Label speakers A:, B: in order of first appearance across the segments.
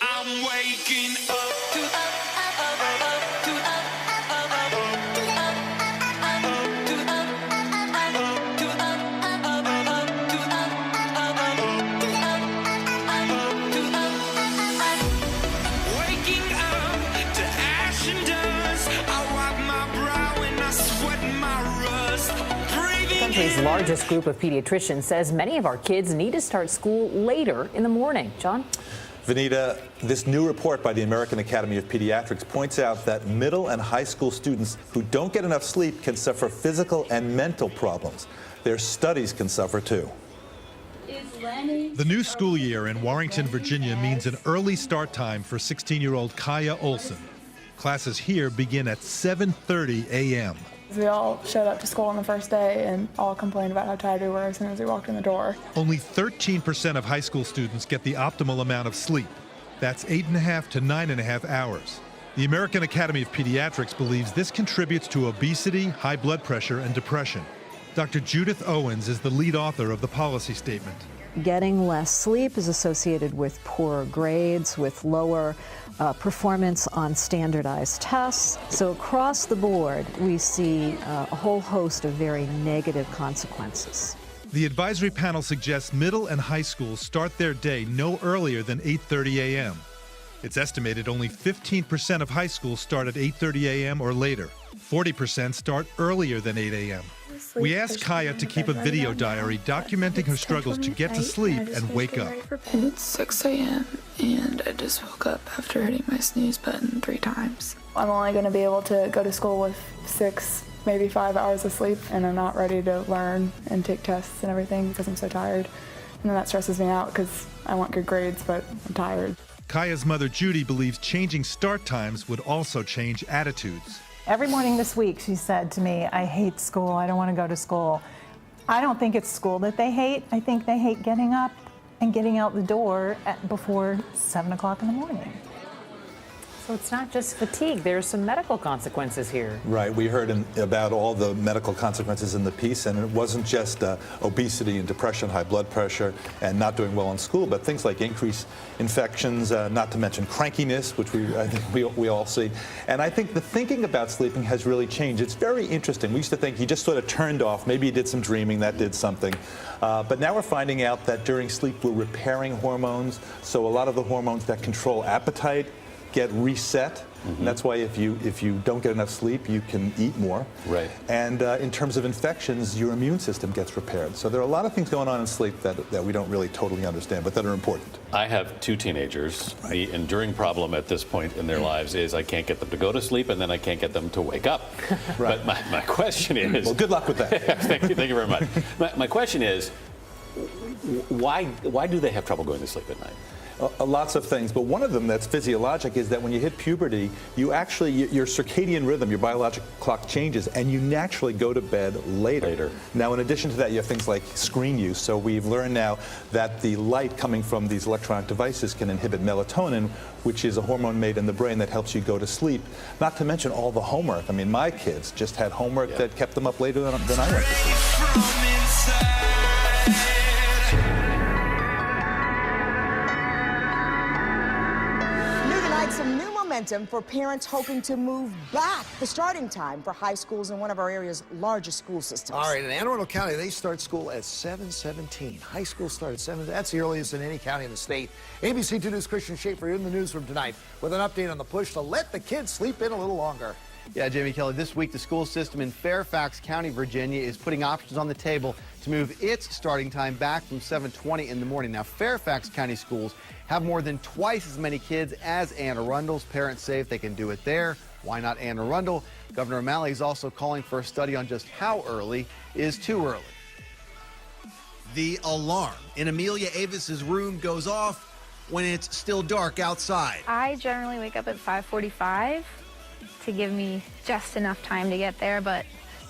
A: I'm waking up to waking up to ash and dust. I wipe my brow and I sweat my rust.
B: The country's largest group of pediatricians says many of our kids need to start school later in the morning. John?
C: Vanita, this new report by the American Academy of Pediatrics points out that middle and high school students who don't get enough sleep can suffer physical and mental problems. Their studies can suffer too.
D: The new school year in Warrington, Virginia means an early start time for 16-year-old Kaya Olson. Classes here begin at 7:30 a.m.
E: We all showed up to school on the first day and all complained about how tired we were as soon as we walked in the door.
D: Only 13% of high school students get the optimal amount of sleep. That's 8.5 to 9.5 hours. The American Academy of Pediatrics believes this contributes to obesity, high blood pressure, and depression. Dr. Judith Owens is the lead author of the policy statement.
F: Getting less sleep is associated with poorer grades, with lower performance on standardized tests. So across the board, we see a whole host of very negative consequences.
D: The advisory panel suggests middle and high schools start their day no earlier than 8:30 a.m. It's estimated only 15% of high schools start at 8:30 a.m. or later. 40% start earlier than 8 a.m. We asked Kaya to keep a video diary documenting her struggles to get to sleep and wake up.
E: It's 6 a.m. and I just woke up after hitting my snooze button 3 times. I'm only going to be able to go to school with 6, maybe 5 hours of sleep, and I'm not ready to learn and take tests and everything because I'm so tired. And then that stresses me out because I want good grades, but I'm tired.
D: Kaya's mother, Judy, believes changing start times would also change attitudes.
G: Every morning this week, she said to me, I hate school, I don't want to go to school. I don't think it's school that they hate. I think they hate getting up and getting out the door before 7 o'clock in the morning.
B: So it's not just fatigue, there's some medical consequences here.
C: Right, we heard about all the medical consequences in the piece, and it wasn't just obesity and depression, high blood pressure, and not doing well in school, but things like increased infections, not to mention crankiness, which I think we all see. And I think the thinking about sleeping has really changed. It's very interesting. We used to think you just sort of turned off, maybe you did some dreaming, that did something. But now we're finding out that during sleep we're repairing hormones, so a lot of the hormones that control appetite get reset. And that's why if you don't get enough sleep, you can eat more.
H: Right.
C: And in terms of infections, your immune system gets repaired. So there are a lot of things going on in sleep that we don't really totally understand, but that are important.
H: I have 2 teenagers. Right. The enduring problem at this point in their lives is I can't get them to go to sleep, and then I can't get them to wake up.
C: Right.
H: But my question is...
C: Well, good luck with that.
H: Thank you very much. My question is, why do they have trouble going to sleep at night?
C: Lots of things, but one of them that's physiologic is that when you hit puberty, your circadian rhythm, your biological clock changes, and you naturally go to bed later. Now, in addition to that, you have things like screen use. So we've learned now that the light coming from these electronic devices can inhibit melatonin, which is a hormone made in the brain that helps you go to sleep. Not to mention all the homework. I mean, my kids just had homework that kept them up later than I went to sleep.
I: Some new momentum for parents hoping to move back the starting time for high schools in one of our area's largest school systems.
J: All right, in Anne Arundel County, they start school at 7:17. High school start at 7. That's the earliest in any county in the state. ABC 2 News' Christian Schaefer in the newsroom tonight with an update on the push to let the kids sleep in a little longer.
K: Yeah, Jamie Kelly, this week the school system in Fairfax County, Virginia is putting options on the table to move its starting time back from 7:20 in the morning. Now, Fairfax County schools have more than twice as many kids as Anne Arundel's. Parents say if they can do it there, why not Anne Arundel? Governor O'Malley is also calling for a study on just how early is too early.
L: The alarm in Amelia Avis's room goes off when it's still dark outside.
M: I generally wake up at 5:45 to give me just enough time to get there, but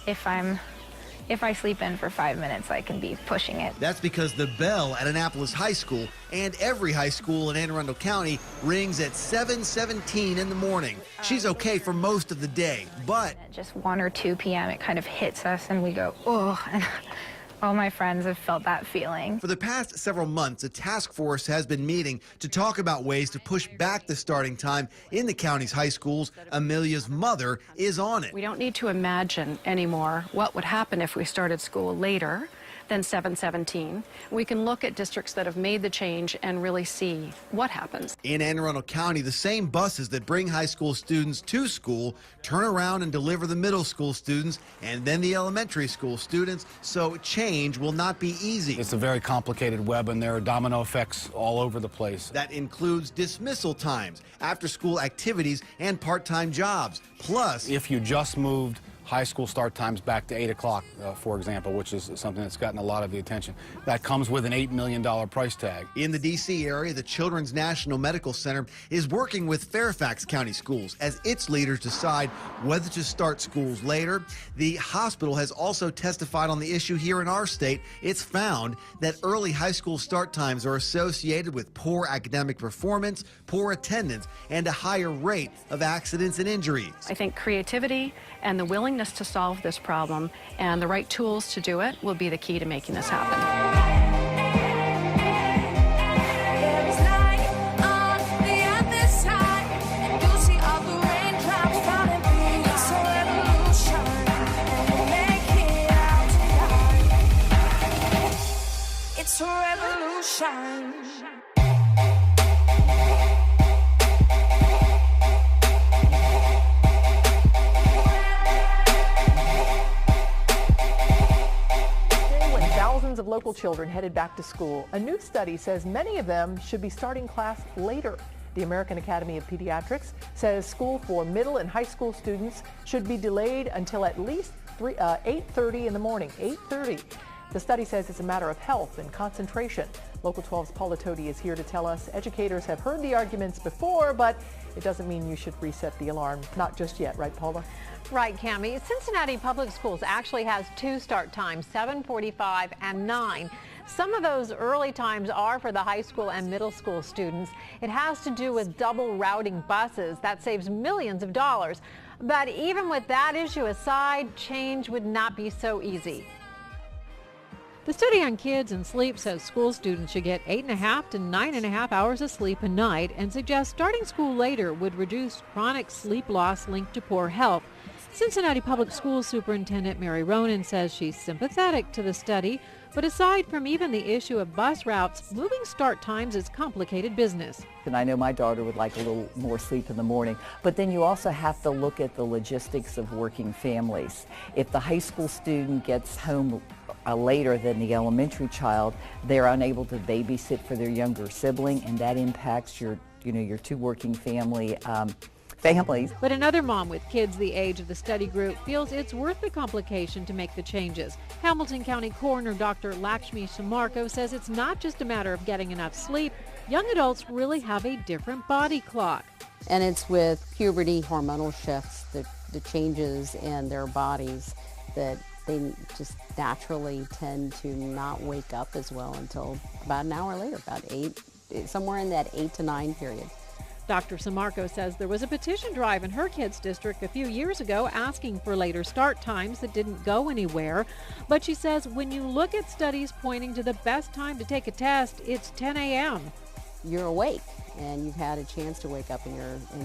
M: if I sleep in for 5 minutes, I can be pushing it.
L: That's because the bell at Annapolis High School and every high school in Anne Arundel County rings at 7:17 in the morning. She's okay for most of the day, but
M: at just 1 or 2 p.m., it kind of hits us and we go, oh, and All my friends have felt that feeling.
L: For the past several months, a task force has been meeting to talk about ways to push back the starting time in the county's high schools. Amelia's mother is on it.
N: We don't need to imagine anymore what would happen if we started school later than 7:17. We can look at districts that have made the change and really see what happens.
L: In Anne Arundel County, the same buses that bring high school students to school turn around and deliver the middle school students and then the elementary school students, so change will not be easy.
O: It's a very complicated web, and there are domino effects all over the place.
L: That includes dismissal times, after-school activities, and part-time jobs. Plus,
O: if you just moved high school start times back to 8 o'clock, for example, which is something that's gotten a lot of the attention. That comes with an $8 million price tag.
L: In the D.C. area, the Children's National Medical Center is working with Fairfax County Schools as its leaders decide whether to start schools later. The hospital has also testified on the issue here in our state. It's found that early high school start times are associated with poor academic performance, poor attendance, and a higher rate of accidents and injuries.
N: I think creativity and the willingness to solve this problem and the right tools to do it will be the key to making this happen.
A: It's a revolution.
P: Thousands of local children headed back to school. A new study says many of them should be starting class later. The American Academy of Pediatrics says school for middle and high school students should be delayed until at least 8:30 in the morning. 8:30. The study says it's a matter of health and concentration. Local 12's Paula Toti is here to tell us educators have heard the arguments before, but it doesn't mean you should reset the alarm. Not just yet, right, Paula?
B: Right, Cammie. Cincinnati Public Schools actually has two start times, 7:45 and 9. Some of those early times are for the high school and middle school students. It has to do with double routing buses. That saves millions of dollars. But even with that issue aside, change would not be so easy. The study on kids and sleep says school students should get 8.5 to 9.5 hours of sleep a night and suggests starting school later would reduce chronic sleep loss linked to poor health. Cincinnati Public Schools Superintendent Mary Ronan says she's sympathetic to the study, but aside from even the issue of bus routes, moving start times is complicated business.
Q: And I know my daughter would like a little more sleep in the morning, but then you also have to look at the logistics of working families. If the high school student gets home later than the elementary child, they're unable to babysit for their younger sibling, and that impacts your two working families.
B: But another mom with kids the age of the study group feels it's worth the complication to make the changes. Hamilton County Coroner Dr. Lakshmi Samarko says it's not just a matter of getting enough sleep. Young adults really have a different body clock.
R: And it's with puberty hormonal shifts, the changes in their bodies, that they just naturally tend to not wake up as well until about an hour later, about 8, somewhere in that 8 to 9 period.
B: Dr. Samarko says there was a petition drive in her kids' district a few years ago asking for later start times that didn't go anywhere. But she says when you look at studies pointing to the best time to take a test, it's 10 a.m.
R: You're awake and you've had a chance to wake up and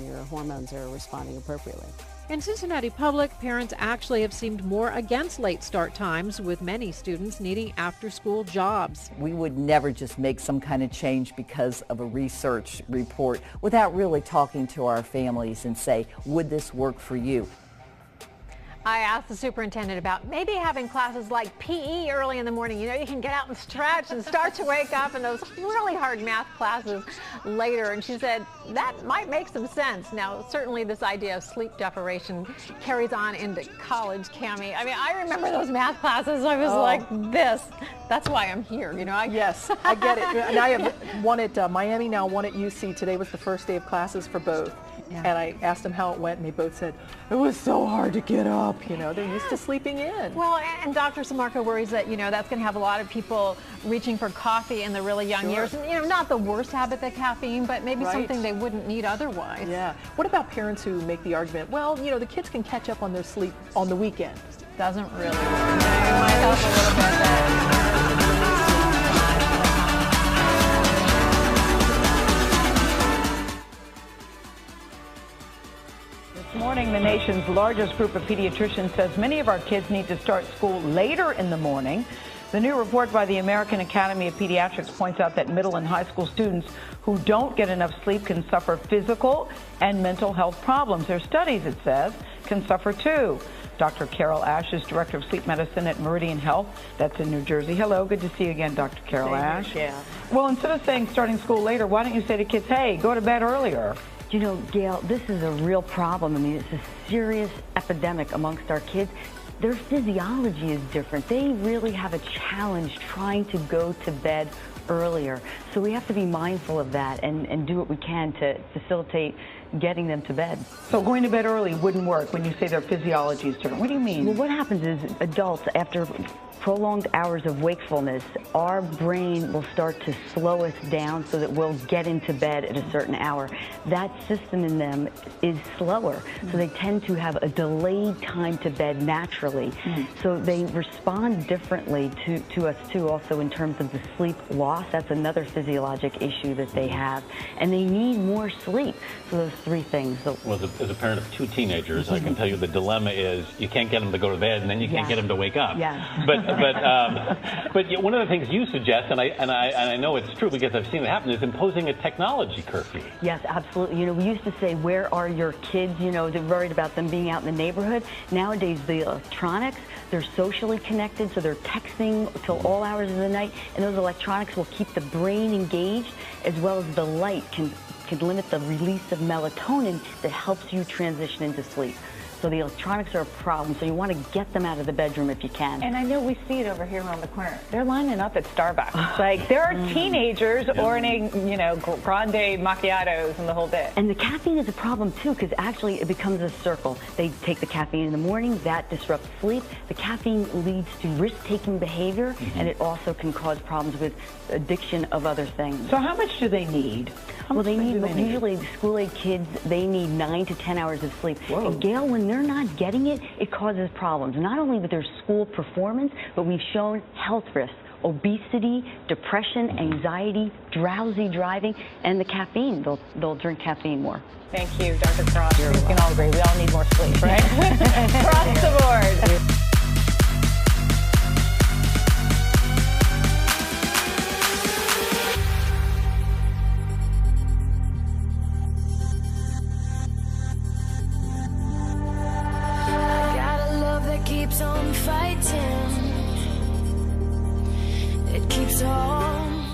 R: your hormones are responding appropriately.
B: In Cincinnati Public, parents actually have seemed more against late start times, with many students needing after-school jobs.
Q: We would never just make some kind of change because of a research report without really talking to our families and say, would this work for you?
B: I asked the superintendent about maybe having classes like PE early in the morning. You know, you can get out and stretch and start to wake up, and those really hard math classes later. And she said that might make some sense. Now, certainly this idea of sleep deprivation carries on into college, Cammie. I mean, I remember those math classes. I was like this. That's why I'm here, you know.
P: Yes, I get it. And I have one at Miami now, one at UC. Today was the first day of classes for both. Yeah. And I asked them how it went, and they both said, it was so hard to get up. You know, they're used to sleeping in.
B: Well, and Dr. Samarko worries that, you know, that's going to have a lot of people reaching for coffee in the really young years. And, you know, not the worst habit, the caffeine, but maybe something they wouldn't need otherwise.
P: Yeah. What about parents who make the argument, well, you know, the kids can catch up on their sleep on the weekend?
B: doesn't really work. It might help a little bit
S: This morning, the nation's largest group of pediatricians says many of our kids need to start school later in the morning. The new report by the American Academy of Pediatrics points out that middle and high school students who don't get enough sleep can suffer physical and mental health problems. Their studies, it says, can suffer too. Dr. Carol Ash is Director of Sleep Medicine at Meridian Health. That's in New Jersey. Hello, good to see you again, Dr. Carol Ash.
T: Yeah.
S: Well, instead of saying starting school later, why don't you say to kids, hey, go to bed earlier?
T: You know, Gail, this is a real problem. I mean, it's a serious epidemic amongst our kids. Their physiology is different. They really have a challenge trying to go to bed earlier. So we have to be mindful of that and do what we can to facilitate getting them to bed.
S: So going to bed early wouldn't work when you say their physiology is different. What do you mean?
T: Well, what happens is adults, after prolonged hours of wakefulness, our brain will start to slow us down so that we'll get into bed at a certain hour. That system in them is slower, so they tend to have a delayed time to bed naturally. So they respond differently to us too, also in terms of the sleep loss. That's another physiologic issue that they have. And they need more sleep. So those three things.
H: Well, as a parent of two teenagers, I can tell you the dilemma is you can't get them to go to bed and then you can't get them to wake up. But one of the things you suggest, and I know it's true because I've seen it happen, is imposing a technology curfew.
T: Yes, absolutely. You know, we used to say, where are your kids? You know, they're worried about them being out in the neighborhood. Nowadays, the electronics, they're socially connected, so they're texting till all hours of the night, and those electronics will keep the brain engaged, as well as the light can limit the release of melatonin that helps you transition into sleep. So the electronics are a problem, so you want to get them out of the bedroom if you can.
G: And I know we see it over here around the corner. They're lining up at Starbucks. Like, there are teenagers ordering, you know, grande macchiatos and the whole bit.
T: And the caffeine is a problem, too, because actually it becomes a circle. They take the caffeine in the morning, that disrupts sleep. The caffeine leads to risk-taking behavior, and it also can cause problems with addiction of other things.
S: So how much do they need?
T: Well, they need, usually school-age kids, they need 9 to 10 hours of sleep. Whoa. And Gail, when they're not getting it, it causes problems, not only with their school performance, but we've shown health risks, obesity, depression, anxiety, drowsy driving, and the caffeine. They'll drink caffeine more.
G: Thank you, Dr. Cross. We can all agree. We all need more sleep, right? Across the board.
A: Keeps on fighting. It keeps on.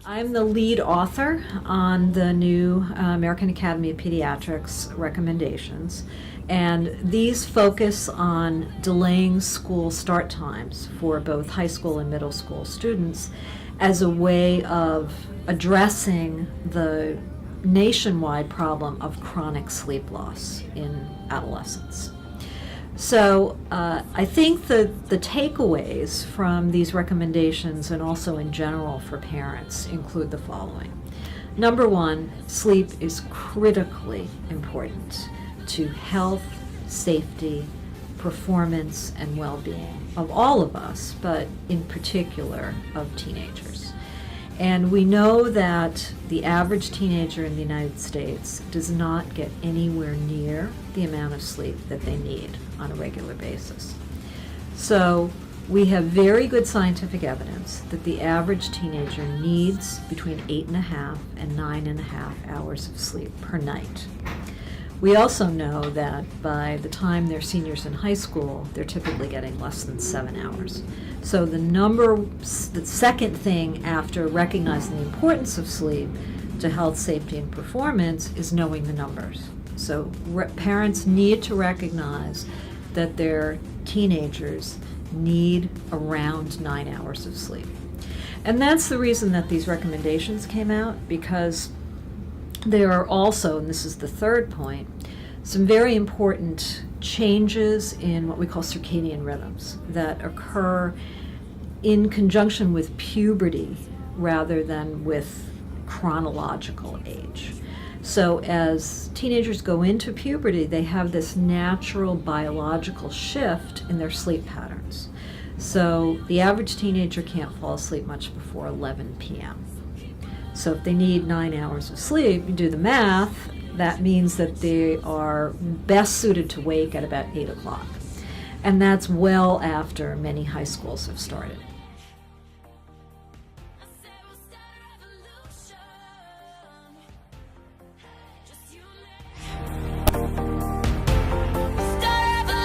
F: I'm the lead author on the new American Academy of Pediatrics recommendations, and these focus on delaying school start times for both high school and middle school students as a way of addressing the nationwide problem of chronic sleep loss in adolescents. So I think the takeaways from these recommendations and also in general for parents include the following. Number one, sleep is critically important to health, safety, performance, and well-being of all of us, but in particular of teenagers. And we know that the average teenager in the United States does not get anywhere near the amount of sleep that they need on a regular basis. So we have very good scientific evidence that the average teenager needs between 8.5 and 9.5 hours of sleep per night. We also know that by the time they're seniors in high school, they're typically getting less than 7 hours. So the second thing after recognizing the importance of sleep to health, safety, and performance is knowing the numbers. So parents need to recognize that their teenagers need around 9 hours of sleep. And that's the reason that these recommendations came out, because there are also, and this is the third point, some very important changes in what we call circadian rhythms that occur in conjunction with puberty rather than with chronological age. So as teenagers go into puberty, they have this natural biological shift in their sleep patterns. So the average teenager can't fall asleep much before 11 p.m. So if they need 9 hours of sleep, you do the math, that means that they are best suited to wake at about 8 o'clock. And that's well after many high schools have started.